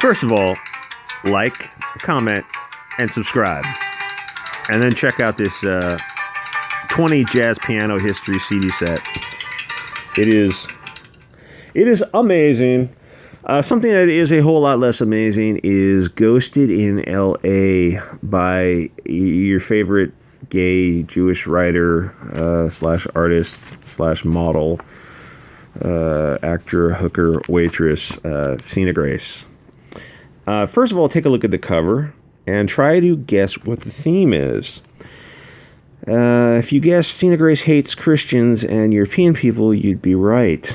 First of all, like, comment, and subscribe. And then check out this 20 jazz piano history CD set. It is amazing. Something that is a whole lot less amazing is Ghosted in L.A. by your favorite gay Jewish writer slash artist slash model, actor, hooker, waitress, Sina Grace. First of all, take a look at the cover and try to guess what the theme is. If you guessed Sina Grace hates Christians and European people, you'd be right.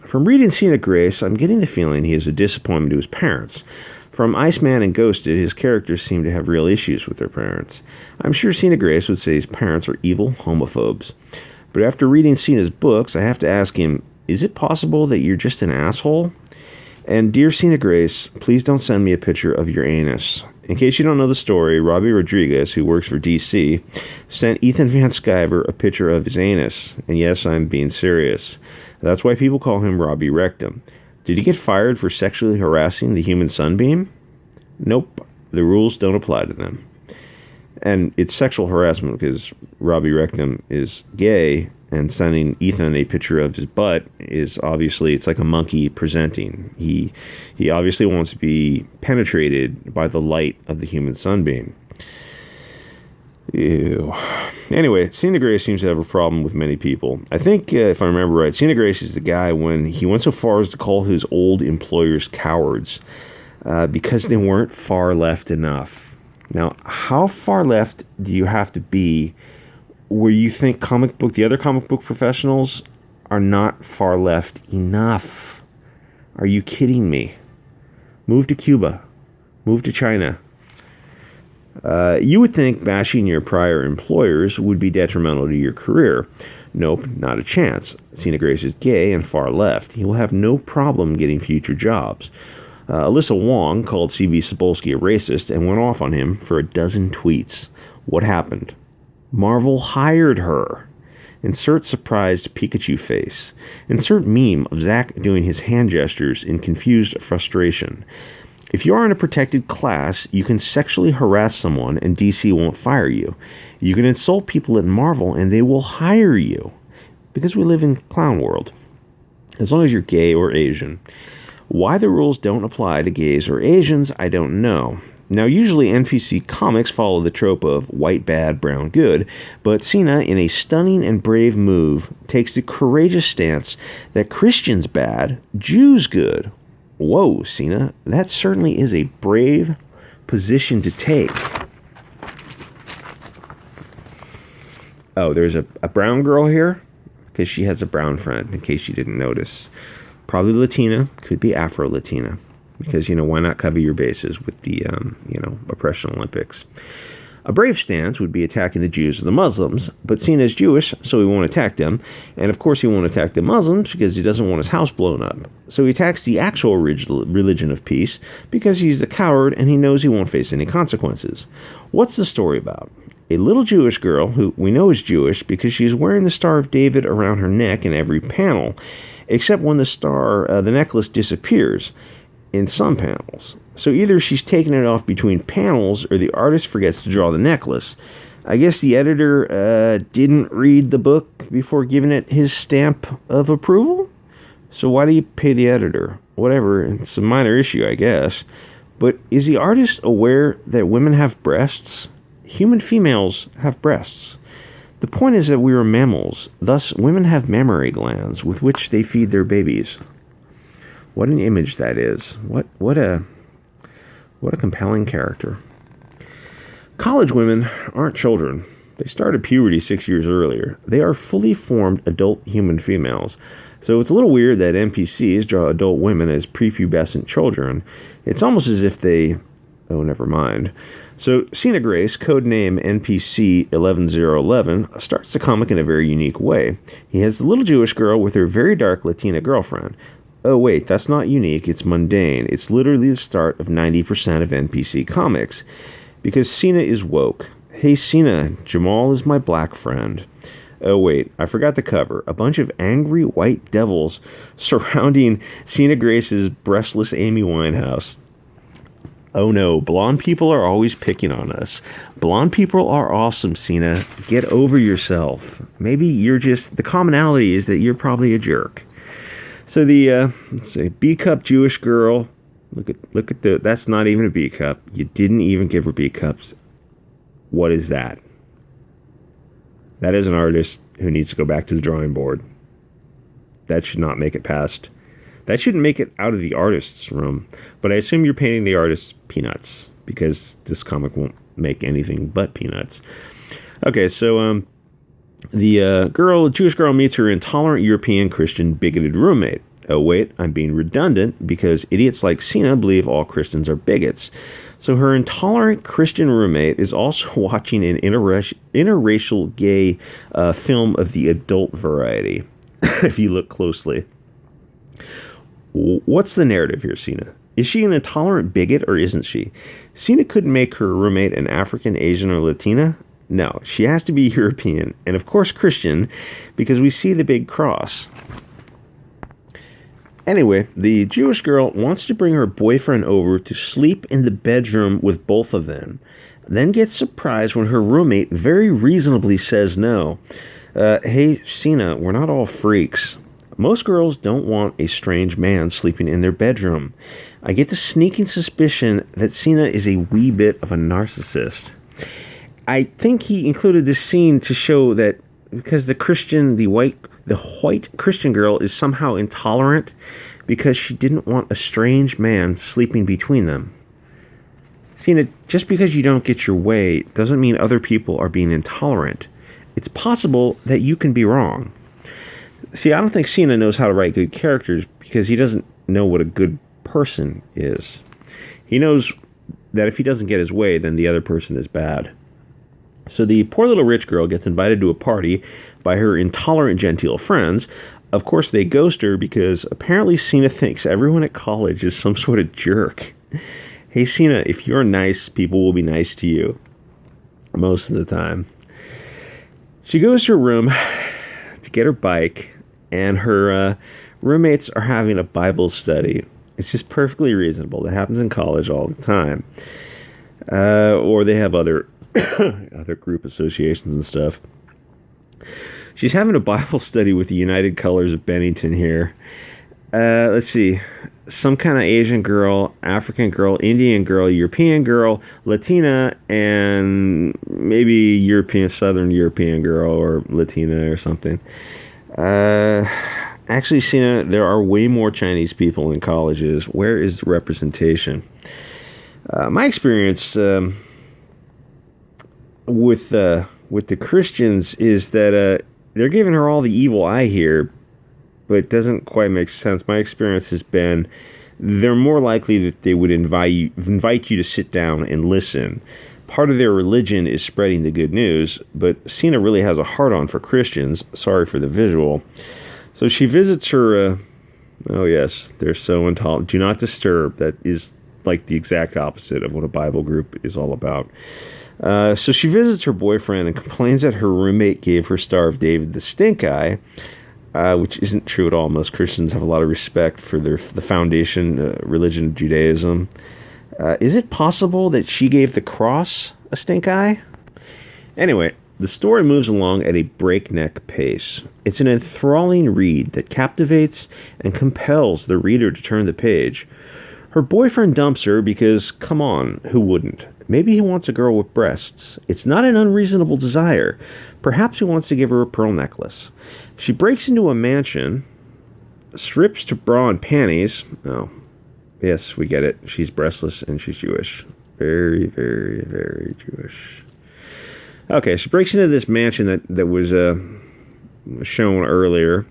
From reading Sina Grace, I'm getting the feeling he is a disappointment to his parents. From Iceman and Ghosted, his characters seem to have real issues with their parents. I'm sure Sina Grace would say his parents are evil homophobes. But after reading Sina's books, I have to ask him, is it possible that you're just an asshole? And dear Sina Grace, please don't send me a picture of your anus. In case you don't know the story, Robbie Rodriguez, who works for DC, sent Ethan Van Sciver a picture of his anus. And yes, I'm being serious. That's why people call him Robbie Rectum. Did he get fired for sexually harassing the human sunbeam? Nope. The rules don't apply to them. And it's sexual harassment because Robbie Rectum is gay, and sending Ethan a picture of his butt is obviously, it's like a monkey presenting. He obviously wants to be penetrated by the light of the human sunbeam. Ew. Anyway, Sina Grace seems to have a problem with many people. I think, if I remember right, Sina Grace is the guy when he went so far as to call his old employers cowards because they weren't far left enough. Now, how far left do you have to be where you think the other comic book professionals are not far left enough? Are you kidding me? Move to Cuba. Move to China. You would think bashing your prior employers would be detrimental to your career. Nope, not a chance. Sina Grace is gay and far left. He will have no problem getting future jobs. Alyssa Wong called C.B. Cebulski a racist and went off on him for a dozen tweets. What happened? Marvel hired her. Insert surprised Pikachu face. Insert meme of Zach doing his hand gestures in confused frustration. If you are in a protected class, you can sexually harass someone and DC won't fire you. You can insult people at Marvel and they will hire you. Because we live in clown world. As long as you're gay or Asian. Why the rules don't apply to gays or Asians, I don't know. Now, usually NPC comics follow the trope of white bad, brown good, but Sina, in a stunning and brave move, takes the courageous stance that Christians bad, Jews good. Whoa, Sina, that certainly is a brave position to take. Oh, there's a brown girl here? Because she has a brown friend, in case you didn't notice. Probably Latina, could be Afro-Latina. Because, why not cover your bases with the, Oppression Olympics? A brave stance would be attacking the Jews and the Muslims, but Sina is Jewish, so he won't attack them. And of course he won't attack the Muslims because he doesn't want his house blown up. So he attacks the actual religion of peace because he's a coward and he knows he won't face any consequences. What's the story about? A little Jewish girl, who we know is Jewish because she's wearing the Star of David around her neck in every panel, except when the necklace disappears in some panels. So either she's taking it off between panels or the artist forgets to draw the necklace. I guess the editor didn't read the book before giving it his stamp of approval? So why do you pay the editor? Whatever, it's a minor issue, I guess. But is the artist aware that women have breasts? Human females have breasts. The point is that we are mammals. Thus, women have mammary glands with which they feed their babies. What an image that is. What a compelling character. College women aren't children. They started puberty 6 years earlier. They are fully formed adult human females. So it's a little weird that NPCs draw adult women as prepubescent children. It's almost as if they... Oh, never mind. So Sina Grace, codename NPC 11011, starts the comic in a very unique way. He has the little Jewish girl with her very dark Latina girlfriend. Oh wait, that's not unique, it's mundane. It's literally the start of 90% of NPC comics. Because Sina is woke. Hey Sina, Jamal is my black friend. Oh wait, I forgot the cover. A bunch of angry white devils surrounding Sina Grace's breastless Amy Winehouse. Oh no, blonde people are always picking on us. Blonde people are awesome, Sina. Get over yourself. Maybe you're just, the commonality is that you're probably a jerk. So the, let's say, B cup Jewish girl, look at that's not even a B cup. You didn't even give her B cups. What is that? That is an artist who needs to go back to the drawing board. That should not make it past. That shouldn't make it out of the artist's room. But I assume you're painting the artist peanuts, because this comic won't make anything but peanuts. Okay, so the Jewish girl meets her intolerant European Christian bigoted roommate. Oh wait, I'm being redundant, because idiots like Sina believe all Christians are bigots. So her intolerant Christian roommate is also watching an interracial gay film of the adult variety, if you look closely. What's the narrative here, Sina? Is she an intolerant bigot or isn't she? Sina couldn't make her roommate an African, Asian, or Latina. No, she has to be European, and of course Christian, because we see the big cross. Anyway, the Jewish girl wants to bring her boyfriend over to sleep in the bedroom with both of them, then gets surprised when her roommate very reasonably says no. Hey, Sina, we're not all freaks. Most girls don't want a strange man sleeping in their bedroom. I get the sneaking suspicion that Sina is a wee bit of a narcissist. I think he included this scene to show that because the white Christian girl is somehow intolerant because she didn't want a strange man sleeping between them. Sina, just because you don't get your way doesn't mean other people are being intolerant. It's possible that you can be wrong. See, I don't think Sina knows how to write good characters because he doesn't know what a good person is. He knows that if he doesn't get his way, then the other person is bad. So the poor little rich girl gets invited to a party by her intolerant genteel friends. Of course, they ghost her because apparently Sina thinks everyone at college is some sort of jerk. Hey, Sina, if you're nice, people will be nice to you. Most of the time. She goes to her room to get her bike, and her roommates are having a Bible study. It's just perfectly reasonable. That happens in college all the time. Or they have other other group associations and stuff. She's having a Bible study with the United Colors of Bennington here. Let's see. Some kind of Asian girl, African girl, Indian girl, European girl, Latina, and maybe Southern European girl or Latina or something. Actually, Sina, there are way more Chinese people in colleges. Where is the representation? My experience with the Christians is that they're giving her all the evil eye here, but it doesn't quite make sense. My experience has been they're more likely that they would invite you to sit down and listen. Part of their religion is spreading the good news, but Sina really has a hard-on for Christians. Sorry for the visual. So she visits her, oh yes, they're so intolerant. Do not disturb. That is like the exact opposite of what a Bible group is all about. So she visits her boyfriend and complains that her roommate gave her Star of David the stink eye, which isn't true at all. Most Christians have a lot of respect for the foundation religion of Judaism. Is it possible that she gave the cross a stink eye? Anyway, the story moves along at a breakneck pace. It's an enthralling read that captivates and compels the reader to turn the page. Her boyfriend dumps her because, come on, who wouldn't? Maybe he wants a girl with breasts. It's not an unreasonable desire. Perhaps he wants to give her a pearl necklace. She breaks into a mansion, strips to bra and panties. Oh, yes, we get it. She's breastless and she's Jewish. Very, very, very Jewish. Okay, she breaks into this mansion that was shown earlier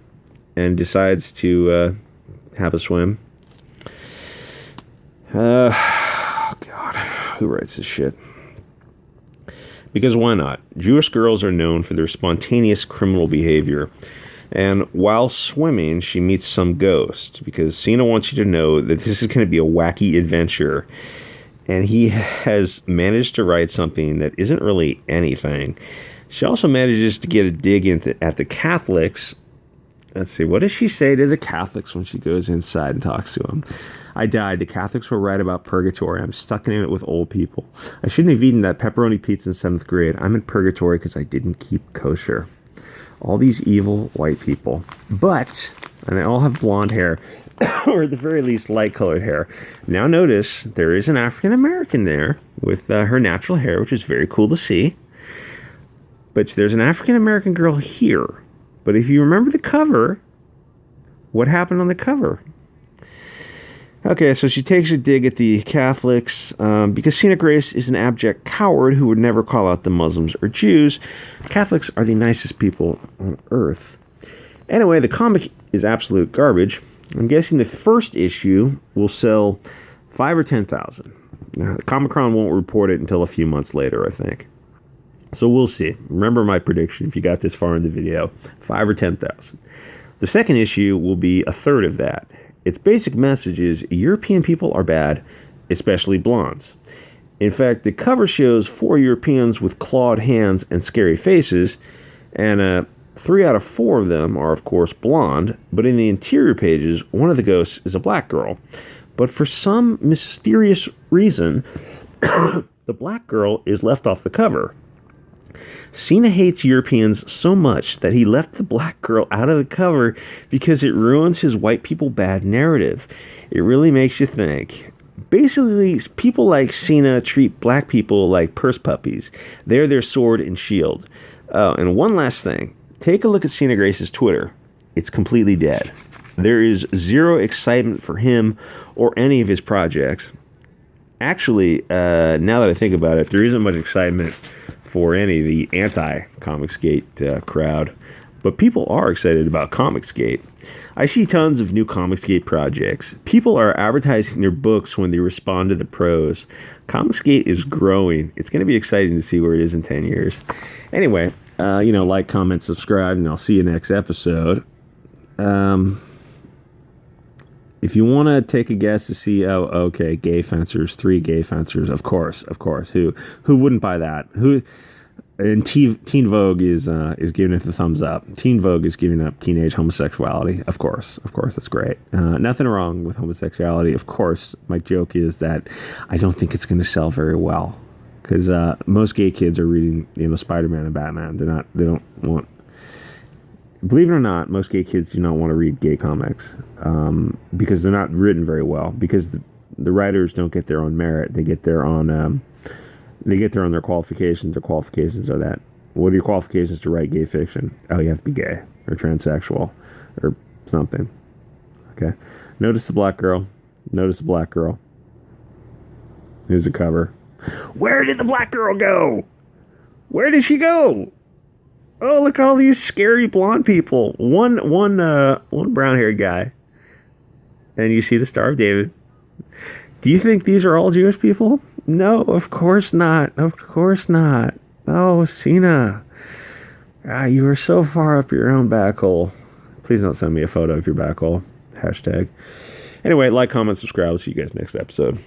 and decides to have a swim. God, who writes this shit? Because why not? Jewish girls are known for their spontaneous criminal behavior. And while swimming, she meets some ghost. Because Sina wants you to know that this is going to be a wacky adventure. And he has managed to write something that isn't really anything. She also manages to get a dig at the Catholics. Let's see, what does she say to the Catholics when she goes inside and talks to them? I died. The Catholics were right about purgatory. I'm stuck in it with old people. I shouldn't have eaten that pepperoni pizza in 7th grade. I'm in purgatory because I didn't keep kosher. All these evil white people. But, and they all have blonde hair, or at the very least light colored hair. Now notice there is an African American there with her natural hair, which is very cool to see. But there's an African American girl here. But if you remember the cover, what happened on the cover? Okay, so she takes a dig at the Catholics because Sina Grace is an abject coward who would never call out the Muslims or Jews. Catholics are the nicest people on earth. Anyway, the comic is absolute garbage. I'm guessing the first issue will sell 5 or 10,000. Now, the Comic-Con won't report it until a few months later, I think. So we'll see. Remember my prediction if you got this far in the video, 5 or 10,000. The second issue will be a third of that. Its basic message is European people are bad, especially blondes. In fact, the cover shows 4 Europeans with clawed hands and scary faces, and 3 out of 4 of them are, of course, blonde, but in the interior pages, one of the ghosts is a black girl. But for some mysterious reason, the black girl is left off the cover. Sina hates Europeans so much that he left the black girl out of the cover because it ruins his white people bad narrative. It really makes you think. Basically, people like Sina treat black people like purse puppies. They're their sword and shield. And one last thing. Take a look at Sina Grace's Twitter. It's completely dead. There is zero excitement for him or any of his projects. Actually, now that I think about it, there isn't much excitement for any of the anti-Comicsgate crowd. But people are excited about Comicsgate. I see tons of new Comicsgate projects. People are advertising their books when they respond to the pros. Comicsgate is growing. It's going to be exciting to see where it is in 10 years. Anyway, like, comment, subscribe, and I'll see you next episode. If you want to take a guess to see, gay fencers, 3 gay fencers, of course. Who wouldn't buy that? And Teen Vogue is giving it the thumbs up. Teen Vogue is giving up teenage homosexuality. Of course, that's great. Nothing wrong with homosexuality. Of course, my joke is that I don't think it's going to sell very well because most gay kids are reading, Spider-Man and Batman. They don't want. Believe it or not, most gay kids do not want to read gay comics because they're not written very well. Because the writers don't get there on merit; they get there on their qualifications. Their qualifications are that. What are your qualifications to write gay fiction? Oh, you have to be gay or transsexual or something. Okay. Notice the black girl. Here's the cover. Where did the black girl go? Where did she go? Oh, look at all these scary blonde people. One brown-haired guy. And you see the Star of David. Do you think these are all Jewish people? No, of course not. Oh, Sina. You were so far up your own back hole. Please don't send me a photo of your back hole. #. Anyway, like, comment, subscribe. I'll see you guys next episode.